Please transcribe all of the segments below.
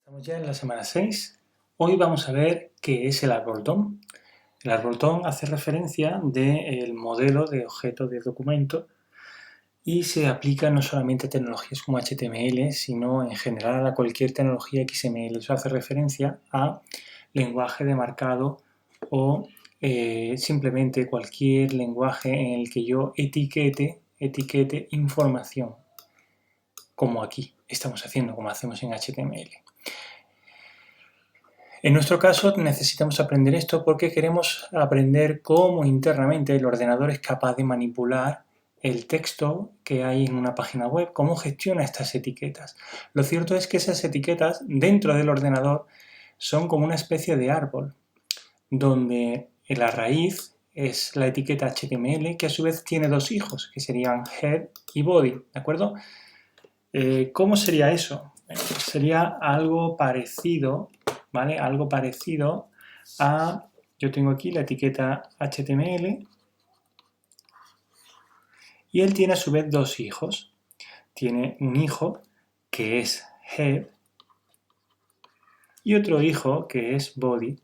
Estamos ya en la semana 6. Hoy vamos a ver qué es el árbol DOM. El árbol DOM hace referencia del modelo de objeto de documento y se aplica no solamente a tecnologías como HTML, sino en general a cualquier tecnología XML. Eso hace referencia a lenguaje de marcado o simplemente cualquier lenguaje en el que yo etiquete información, como aquí estamos haciendo, como hacemos en HTML. En nuestro caso necesitamos aprender esto porque queremos aprender cómo internamente el ordenador es capaz de manipular el texto que hay en una página web, cómo gestiona estas etiquetas. Lo cierto es que esas etiquetas dentro del ordenador son como una especie de árbol, donde la raíz es la etiqueta HTML, que a su vez tiene dos hijos, que serían head y body, ¿de acuerdo? ¿Cómo sería eso? Bueno, sería algo parecido, ¿vale? Algo parecido a, yo tengo aquí la etiqueta HTML y él tiene a su vez dos hijos. Tiene un hijo que es head y otro hijo que es body.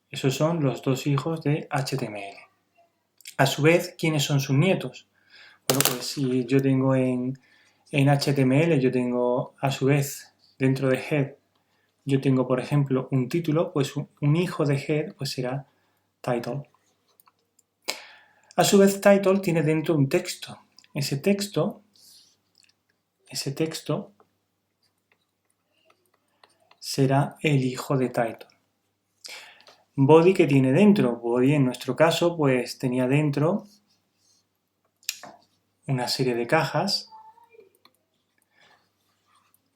Esos son los dos hijos de HTML. A su vez, ¿quiénes son sus nietos? Bueno, pues si yo tengo en HTML, yo tengo a su vez dentro de head, yo tengo por ejemplo un título, pues un hijo de head pues será title. A su vez title tiene dentro un texto. Ese texto será el hijo de title. Body, ¿qué tiene dentro? Body en nuestro caso pues tenía dentro una serie de cajas,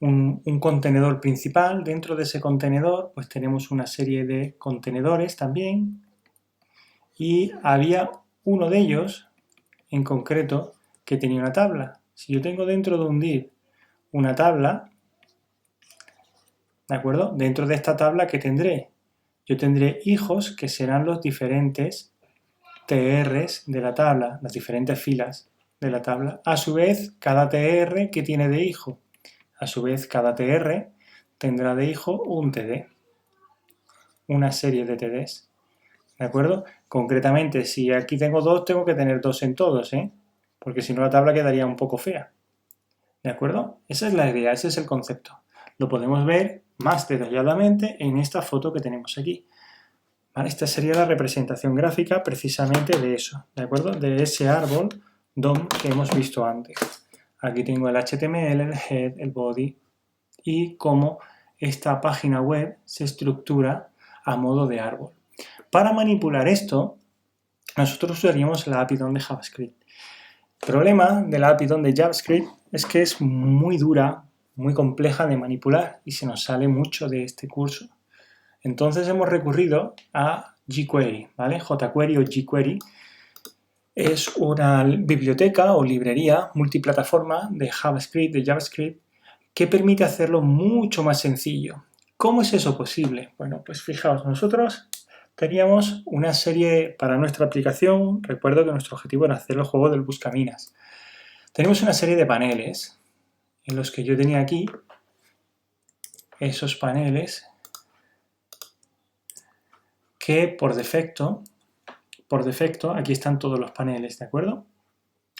un contenedor principal. Dentro de ese contenedor pues tenemos una serie de contenedores también y había uno de ellos en concreto que tenía una tabla. Si yo tengo dentro de un div una tabla, ¿de acuerdo? Dentro de esta tabla, ¿qué tendré? Yo tendré hijos que serán los diferentes TRs de la tabla, las diferentes filas de la tabla. A su vez, cada TR, ¿qué tiene de hijo? A su vez, cada TR tendrá de hijo un TD, una serie de TDs, ¿de acuerdo? Concretamente, si aquí tengo dos, tengo que tener dos en todos, ¿eh? Porque si no la tabla quedaría un poco fea, ¿de acuerdo? Esa es la idea, ese es el concepto. Lo podemos ver más detalladamente en esta foto que tenemos aquí. ¿Vale? Esta sería la representación gráfica precisamente de eso, ¿de acuerdo? De ese árbol DOM que hemos visto antes. Aquí tengo el HTML, el head, el body y cómo esta página web se estructura a modo de árbol. Para manipular esto, nosotros usaríamos la API DOM de JavaScript. El problema de la API DOM de JavaScript es que es muy dura, muy compleja de manipular y se nos sale mucho de este curso. Entonces hemos recurrido a jQuery, ¿vale? jQuery o jQuery es una biblioteca o librería multiplataforma de JavaScript, que permite hacerlo mucho más sencillo. ¿Cómo es eso posible? Bueno, pues fijaos, nosotros teníamos una serie para nuestra aplicación. Recuerdo que nuestro objetivo era hacer el juego del buscaminas. Tenemos una serie de paneles en los que yo tenía aquí esos paneles que por defecto, aquí están todos los paneles, ¿de acuerdo?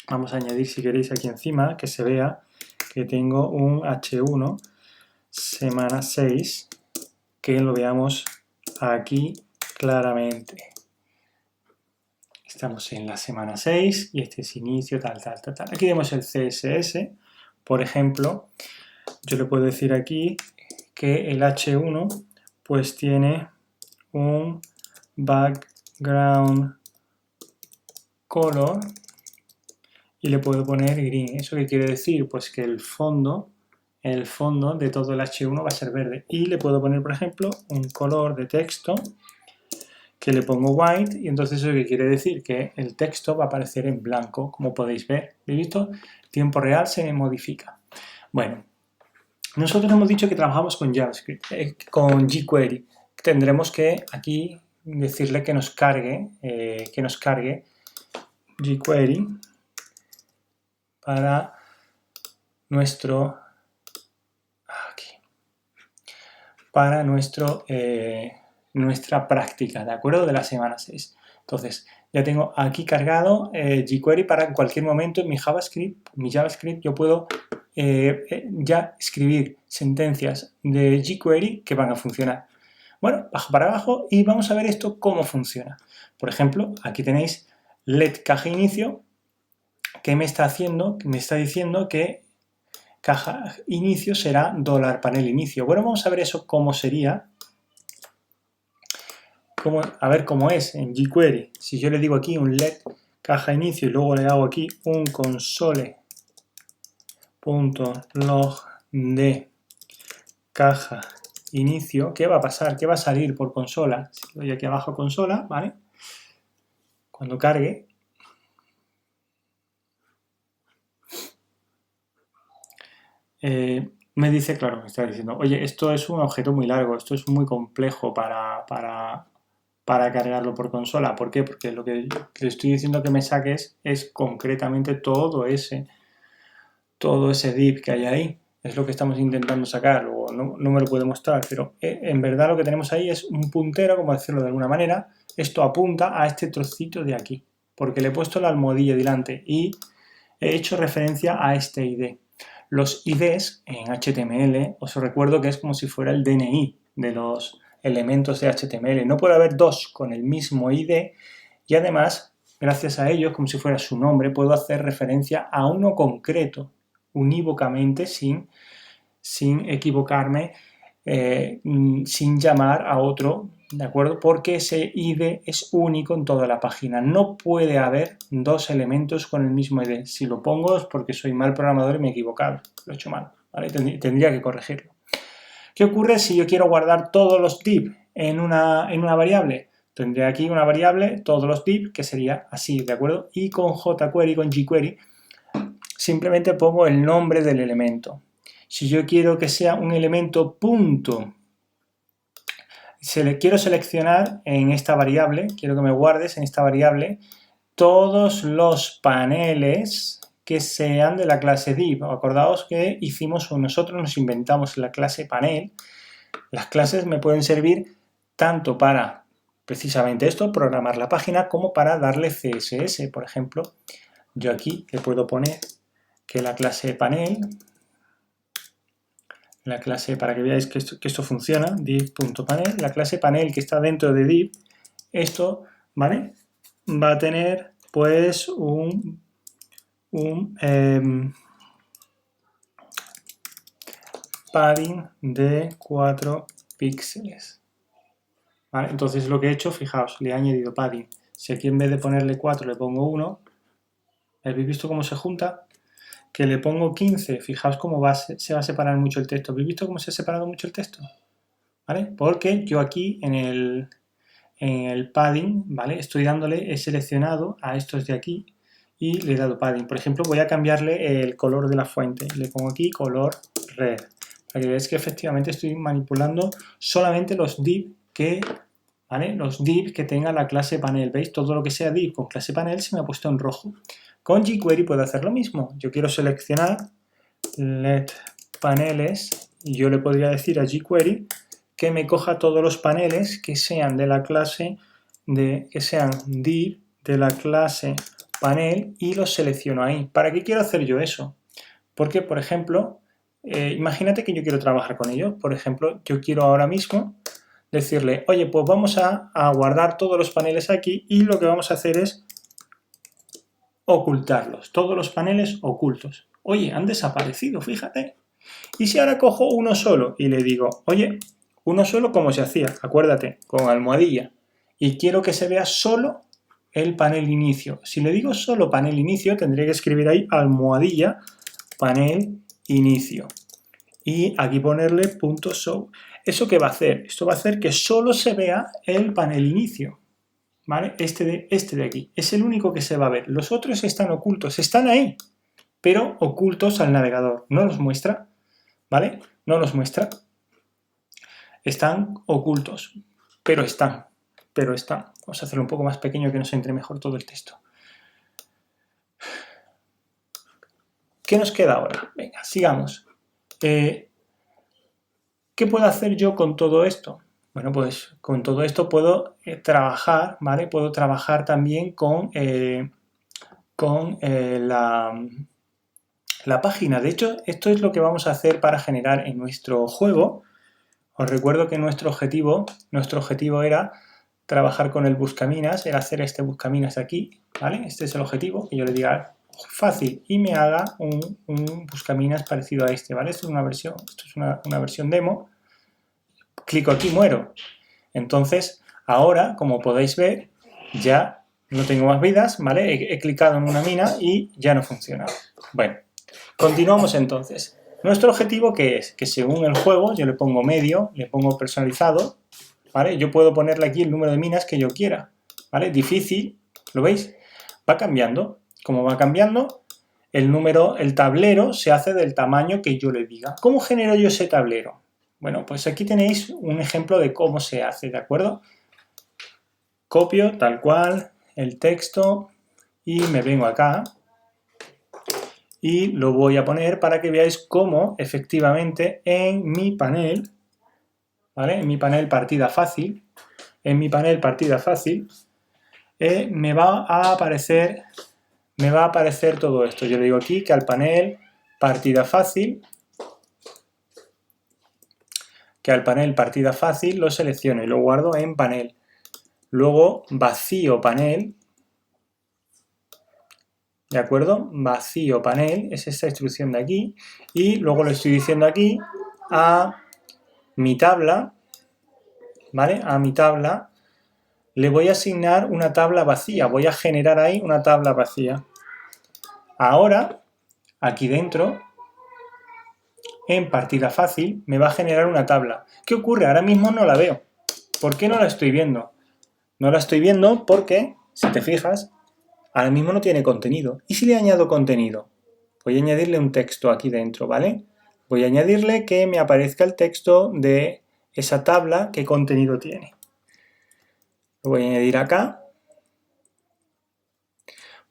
Vamos a añadir, si queréis, aquí encima, que se vea que tengo un H1 semana 6, que lo veamos aquí claramente. Estamos en la semana 6 y este es inicio, tal. Aquí vemos el CSS, por ejemplo. Yo le puedo decir aquí que el H1 pues tiene un background color y le puedo poner green. ¿Eso qué quiere decir? Pues que el fondo de todo el H1 va a ser verde. Y le puedo poner, por ejemplo, un color de texto que le pongo white, y entonces eso qué quiere decir que el texto va a aparecer en blanco, como podéis ver. ¿Veis esto? Tiempo real se modifica. Bueno, nosotros hemos dicho que trabajamos con JavaScript, con jQuery. Tendremos que aquí decirle que nos cargue jQuery para nuestro para nuestra práctica, ¿de acuerdo? De la semana 6. Entonces, ya tengo aquí cargado jQuery para en cualquier momento en mi JavaScript, yo puedo ya escribir sentencias de jQuery que van a funcionar. Bueno, bajo para abajo y vamos a ver esto cómo funciona. Por ejemplo, aquí tenéis let caja inicio, que me está haciendo, que me está diciendo que caja inicio será $panel inicio. Bueno, vamos a ver eso cómo sería. A ver cómo es en jQuery. Si yo le digo aquí un let caja inicio y luego le hago aquí un console.log de caja inicio, ¿qué va a pasar? ¿Qué va a salir por consola? Si doy aquí abajo consola, ¿vale? Cuando cargue, me dice, claro, me está diciendo, oye, esto es un objeto muy largo, esto es muy complejo para cargarlo por consola. ¿Por qué? Porque lo que le estoy diciendo que me saques es concretamente todo ese div que hay ahí. Es lo que estamos intentando sacar, luego no me lo puede mostrar, pero en verdad lo que tenemos ahí es un puntero, como decirlo de alguna manera. Esto apunta a este trocito de aquí, porque le he puesto la almohadilla delante y he hecho referencia a este ID. Los IDs en HTML, os recuerdo que es como si fuera el DNI de los elementos de HTML. No puede haber dos con el mismo ID y además, gracias a ellos, como si fuera su nombre, puedo hacer referencia a uno concreto, unívocamente, sin equivocarme, sin llamar a otro, ¿de acuerdo? Porque ese ID es único en toda la página. No puede haber dos elementos con el mismo ID. Si lo pongo es porque soy mal programador y me he equivocado, lo he hecho mal, ¿vale? Tendría que corregirlo. ¿Qué ocurre si yo quiero guardar todos los div en una variable? Tendré aquí una variable, todos los div, que sería así, ¿de acuerdo? Y con jQuery, con jQuery, simplemente pongo el nombre del elemento. Si yo quiero que sea un elemento punto, quiero seleccionar en esta variable, quiero que me guardes en esta variable todos los paneles que sean de la clase div. Acordaos que nosotros nos inventamos la clase panel. Las clases me pueden servir tanto para precisamente esto, programar la página, como para darle CSS. Por ejemplo, yo aquí le puedo poner que la clase panel, para que veáis que esto funciona, div.panel, la clase panel que está dentro de div, esto, ¿vale? Va a tener pues un padding de 4 píxeles. ¿Vale? Entonces lo que he hecho, fijaos, le he añadido padding. Si aquí en vez de ponerle 4 le pongo 1, ¿habéis visto cómo se junta? Que le pongo 15, fijaos cómo se va a separar mucho el texto. ¿Habéis visto cómo se ha separado mucho el texto? ¿Vale? Porque yo aquí en el padding, ¿vale? He seleccionado a estos de aquí y le he dado padding. Por ejemplo, voy a cambiarle el color de la fuente. Le pongo aquí color red. Para que veáis que efectivamente estoy manipulando solamente los div que, ¿vale? Los div que tenga la clase panel. ¿Veis? Todo lo que sea div con clase panel se me ha puesto en rojo. Con jQuery puedo hacer lo mismo. Yo quiero seleccionar let paneles y yo le podría decir a jQuery que me coja todos los paneles que sean de la clase que sean div de la clase panel y los selecciono ahí. ¿Para qué quiero hacer yo eso? Porque, por ejemplo, imagínate que yo quiero trabajar con ellos. Por ejemplo, yo quiero ahora mismo decirle, oye, pues vamos a guardar todos los paneles aquí y lo que vamos a hacer es ocultarlos, todos los paneles ocultos. Oye, han desaparecido, fíjate. Y si ahora cojo uno solo y le digo, oye, uno solo como se hacía, acuérdate, con almohadilla, y quiero que se vea solo el panel inicio. Si le digo solo panel inicio, tendré que escribir ahí almohadilla panel inicio. Y aquí ponerle .show. ¿Eso qué va a hacer? Esto va a hacer que solo se vea el panel inicio. ¿Vale? Este de aquí. Es el único que se va a ver. Los otros están ocultos. Están ahí, pero ocultos al navegador. No los muestra. ¿Vale? No los muestra. Están ocultos, pero están. Vamos a hacerlo un poco más pequeño que nos entre mejor todo el texto. ¿Qué nos queda ahora? Venga, sigamos. ¿Qué puedo hacer yo con todo esto? Bueno, pues con todo esto puedo trabajar, ¿vale? Puedo trabajar también con la página. De hecho, esto es lo que vamos a hacer para generar en nuestro juego. Os recuerdo que nuestro objetivo era trabajar con el buscaminas, era hacer este buscaminas aquí, ¿vale? Este es el objetivo, que yo le diga fácil y me haga un buscaminas parecido a este, ¿vale? Esto es una versión demo. Clico aquí, muero. Entonces, ahora, como podéis ver, ya no tengo más vidas, ¿vale? He clicado en una mina y ya no funciona. Bueno, continuamos entonces. Nuestro objetivo, ¿qué es? Que según el juego, yo le pongo medio, le pongo personalizado, ¿vale? Yo puedo ponerle aquí el número de minas que yo quiera, ¿vale? Difícil, ¿lo veis? Va cambiando. Como va cambiando, el tablero se hace del tamaño que yo le diga. ¿Cómo genero yo ese tablero? Bueno, pues aquí tenéis un ejemplo de cómo se hace, ¿de acuerdo? Copio tal cual el texto y me vengo acá y lo voy a poner para que veáis cómo efectivamente en mi panel, ¿vale? En mi panel partida fácil, me va a aparecer todo esto. Yo le digo aquí que al panel partida fácil lo selecciono y lo guardo en panel. Luego vacío panel, ¿de acuerdo? Vacío panel, es esta instrucción de aquí. Y luego lo estoy diciendo aquí a mi tabla, ¿vale? A mi tabla le voy a asignar una tabla vacía. Voy a generar ahí una tabla vacía. Ahora, aquí dentro, en partida fácil, me va a generar una tabla. ¿Qué ocurre? Ahora mismo no la veo. ¿Por qué no la estoy viendo? No la estoy viendo porque, si te fijas, ahora mismo no tiene contenido. ¿Y si le añado contenido? Voy a añadirle un texto aquí dentro, ¿vale? Voy a añadirle que me aparezca el texto de esa tabla, qué contenido tiene. Lo voy a añadir acá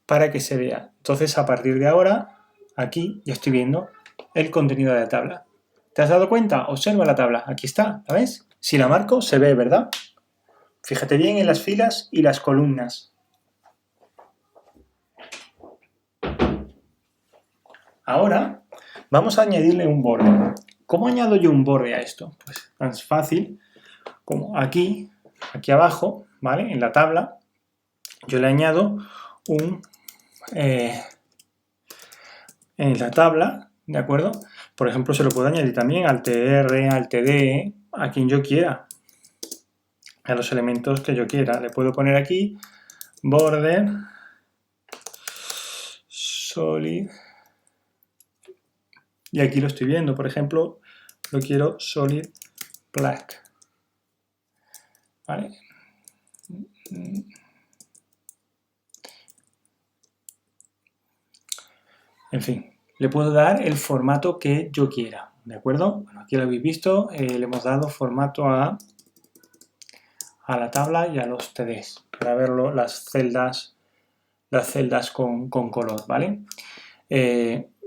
para que se vea. Entonces, a partir de ahora, aquí ya estoy viendo el contenido de la tabla. ¿Te has dado cuenta? Observa la tabla. Aquí está, ¿la ves? Si la marco, se ve, ¿verdad? Fíjate bien en las filas y las columnas. Ahora vamos a añadirle un borde. ¿Cómo añado yo un borde a esto? Pues tan fácil como aquí abajo, ¿vale? En la tabla, yo le añado en la tabla, ¿de acuerdo? Por ejemplo, se lo puedo añadir también al TR, al TD, a quien yo quiera, a los elementos que yo quiera. Le puedo poner aquí border solid y aquí lo estoy viendo. Por ejemplo, lo quiero solid black, ¿vale? En fin, le puedo dar el formato que yo quiera, ¿de acuerdo? Bueno, aquí lo habéis visto, le hemos dado formato a la tabla y a los TDs para verlo, las celdas con color, ¿vale?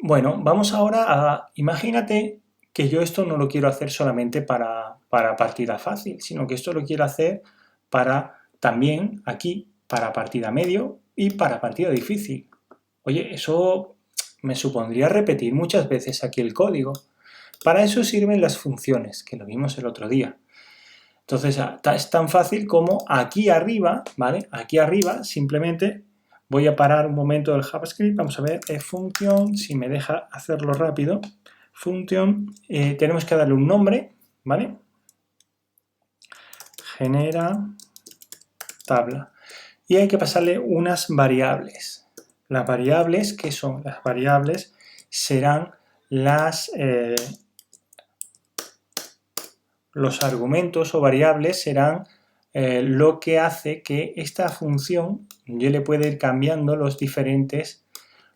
Bueno, vamos ahora a, imagínate que yo esto no lo quiero hacer solamente para partida fácil, sino que esto lo quiero hacer para también aquí, para partida medio y para partida difícil. Oye, eso me supondría repetir muchas veces aquí el código. Para eso sirven las funciones, que lo vimos el otro día. Entonces, es tan fácil como aquí arriba, ¿vale? Aquí arriba simplemente voy a parar un momento el JavaScript. Vamos a ver, function, si me deja hacerlo rápido. Function, tenemos que darle un nombre, ¿vale? Genera tabla. Y hay que pasarle unas variables. Las variables, ¿qué son? Las variables serán los argumentos o variables serán lo que hace que esta función yo le pueda ir cambiando los diferentes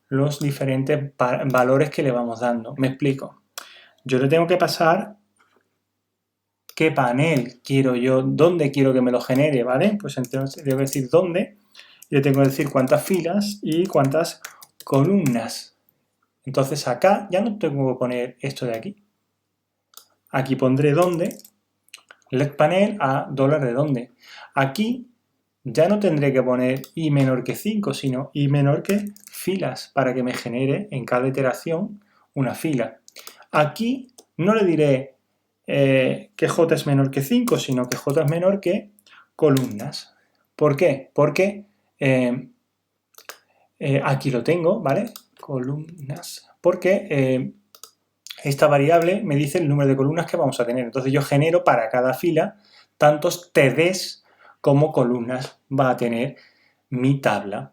valores que le vamos dando. Me explico. Yo le tengo que pasar qué panel quiero yo, dónde quiero que me lo genere, ¿vale? Pues entonces debo decir dónde, y le tengo que decir cuántas filas y cuántas columnas. Entonces acá ya no tengo que poner esto de aquí. aquí pondré dónde, let panel a $de dónde. Aquí ya no tendré que poner i menor que 5, sino i menor que filas, para que me genere en cada iteración una fila. Aquí no le diré que j es menor que 5, sino que j es menor que columnas. ¿Por qué? Porque aquí lo tengo, ¿vale? Columnas. Porque esta variable me dice el número de columnas que vamos a tener. Entonces yo genero para cada fila tantos TDs como columnas va a tener mi tabla.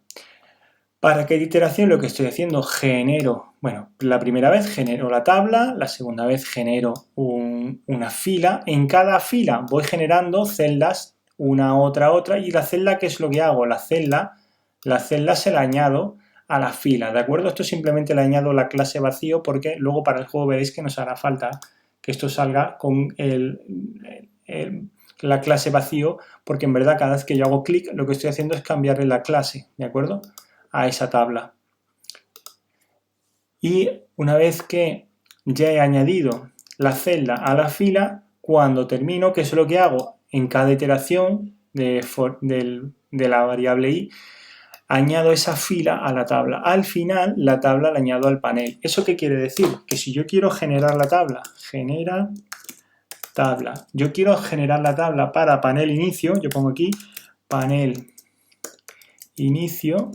¿Para qué iteración lo que estoy haciendo? Genero, bueno, la primera vez genero la tabla, la segunda vez genero una fila. En cada fila voy generando celdas, una, otra, y la celda, ¿qué es lo que hago? La celda se la añado a la fila, ¿de acuerdo? Esto simplemente le añado la clase vacío porque luego para el juego veréis que nos hará falta que esto salga con la clase vacío, porque en verdad cada vez que yo hago clic lo que estoy haciendo es cambiarle la clase, ¿de acuerdo?, a esa tabla. Y una vez que ya he añadido la celda a la fila, cuando termino, ¿qué es lo que hago? En cada iteración de la variable i, añado esa fila a la tabla. Al final, la tabla la añado al panel. ¿Eso qué quiere decir? Que si yo quiero generar la tabla, genera tabla. Yo quiero generar la tabla para panel inicio, yo pongo aquí panel inicio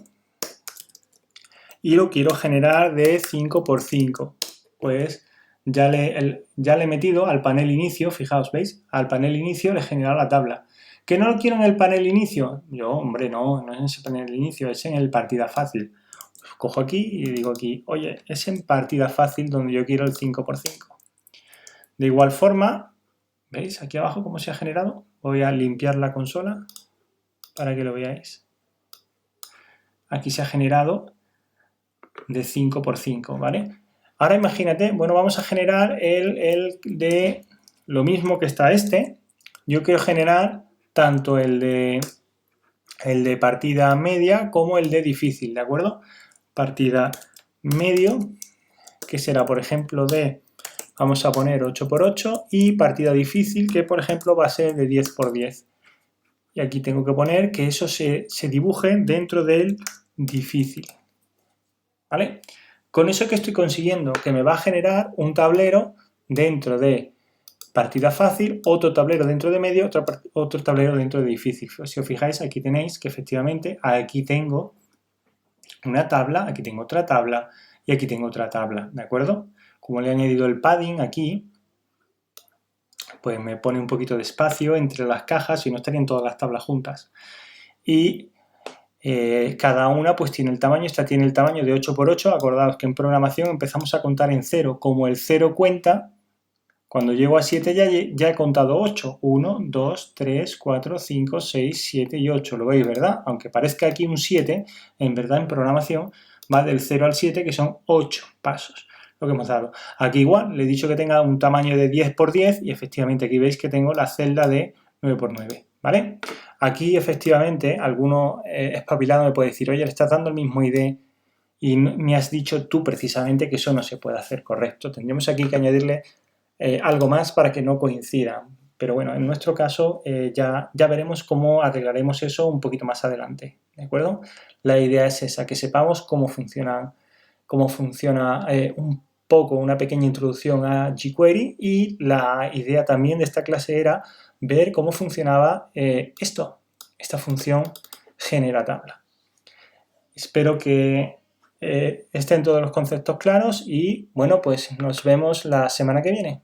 y lo quiero generar de 5 por 5. Pues ya le he metido al panel inicio, fijaos, ¿veis? Al panel inicio le he generado la tabla. ¿Que no lo quiero en el panel inicio? Yo, hombre, no es en ese panel inicio, es en el partida fácil. Pues cojo aquí y digo aquí, oye, es en partida fácil donde yo quiero el 5 por 5. De igual forma, ¿veis aquí abajo cómo se ha generado? Voy a limpiar la consola para que lo veáis. Aquí se ha generado de 5 por 5, ¿vale? Ahora imagínate, bueno, vamos a generar el de lo mismo que está este. Yo quiero generar tanto el de partida media como el de difícil, ¿de acuerdo? Partida medio, que será, por ejemplo, vamos a poner 8 por 8, y partida difícil, que por ejemplo va a ser de 10 por 10. Y aquí tengo que poner que eso se dibuje dentro del difícil, ¿vale? Con eso que estoy consiguiendo, que me va a generar un tablero dentro de partida fácil, otro tablero dentro de medio, otro tablero dentro de difícil. Si os fijáis, aquí tenéis que efectivamente aquí tengo una tabla, aquí tengo otra tabla y aquí tengo otra tabla, ¿de acuerdo? Como le he añadido el padding aquí, pues me pone un poquito de espacio entre las cajas y no estarían todas las tablas juntas. Y cada una pues tiene el tamaño, esta tiene el tamaño de 8 por 8, acordaos que en programación empezamos a contar en 0, como el 0 cuenta, cuando llego a 7 ya he contado 8, 1, 2, 3, 4, 5, 6, 7 y 8, lo veis, ¿verdad? Aunque parezca aquí un 7, en verdad en programación va del 0 al 7, que son 8 pasos, lo que hemos dado. Aquí igual, le he dicho que tenga un tamaño de 10 por 10 y efectivamente aquí veis que tengo la celda de 9 por 9, ¿vale? Aquí efectivamente alguno espabilado me puede decir, oye, le estás dando el mismo ID y me has dicho tú precisamente que eso no se puede hacer, correcto. Tendríamos aquí que añadirle algo más para que no coincidan. Pero bueno, en nuestro caso ya veremos cómo arreglaremos eso un poquito más adelante, ¿de acuerdo? La idea es esa, que sepamos cómo funciona un poco, una pequeña introducción a jQuery, y la idea también de esta clase era ver cómo funcionaba esta función genera tabla. Espero que estén todos los conceptos claros y bueno, pues nos vemos la semana que viene.